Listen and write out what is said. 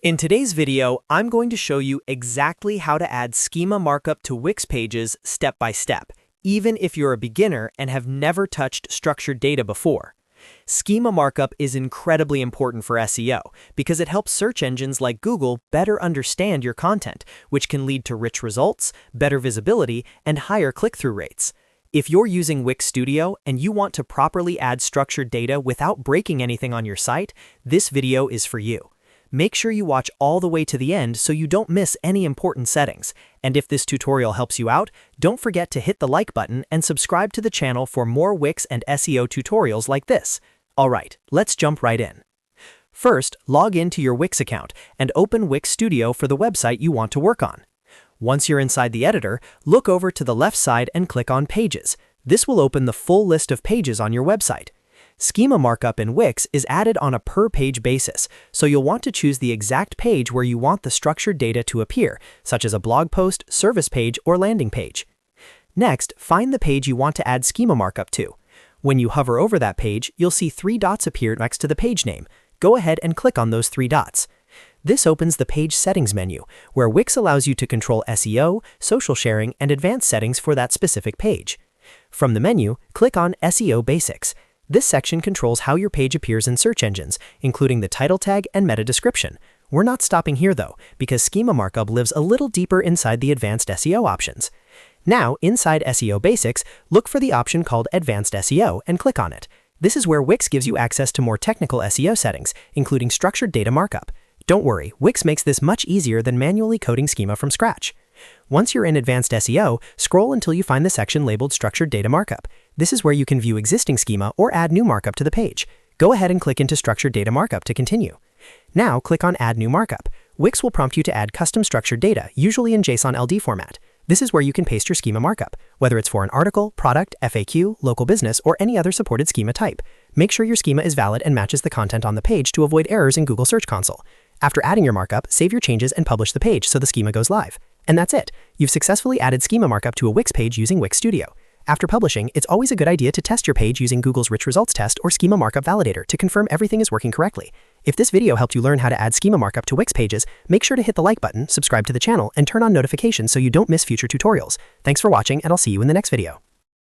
In today's video, I'm going to show you exactly how to add schema markup to Wix pages step by step, even if you're a beginner and have never touched structured data before. Schema markup is incredibly important for SEO because it helps search engines like Google better understand your content, which can lead to rich results, better visibility, and higher click-through rates. If you're using Wix Studio and you want to properly add structured data without breaking anything on your site, this video is for you. Make sure you watch all the way to the end so you don't miss any important settings. And if this tutorial helps you out, don't forget to hit the like button and subscribe to the channel for more Wix and SEO tutorials like this. Alright, let's jump right in. First, log into your Wix account and open Wix Studio for the website you want to work on. Once you're inside the editor, look over to the left side and click on Pages. This will open the full list of pages on your website. Schema markup in Wix is added on a per-page basis, so you'll want to choose the exact page where you want the structured data to appear, such as a blog post, service page, or landing page. Next, find the page you want to add schema markup to. When you hover over that page, you'll see 3 dots appear next to the page name. Go ahead and click on those 3 dots. This opens the Page Settings menu, where Wix allows you to control SEO, social sharing, and advanced settings for that specific page. From the menu, click on SEO Basics. This section controls how your page appears in search engines, including the title tag and meta description. We're not stopping here though, because schema markup lives a little deeper inside the Advanced SEO options. Now, inside SEO Basics, look for the option called Advanced SEO and click on it. This is where Wix gives you access to more technical SEO settings, including structured data markup. Don't worry, Wix makes this much easier than manually coding schema from scratch. Once you're in Advanced SEO, scroll until you find the section labeled Structured Data Markup. This is where you can view existing schema or add new markup to the page. Go ahead and click into Structured Data Markup to continue. Now click on Add New Markup. Wix will prompt you to add custom structured data, usually in JSON LD format. This is where you can paste your schema markup, whether it's for an article, product, FAQ, local business, or any other supported schema type. Make sure your schema is valid and matches the content on the page to avoid errors in Google Search Console. After adding your markup, save your changes and publish the page so the schema goes live. And that's it. You've successfully added schema markup to a Wix page using Wix Studio. After publishing, it's always a good idea to test your page using Google's Rich Results Test or Schema Markup Validator to confirm everything is working correctly. If this video helped you learn how to add schema markup to Wix pages, make sure to hit the like button, subscribe to the channel, and turn on notifications so you don't miss future tutorials. Thanks for watching, and I'll see you in the next video.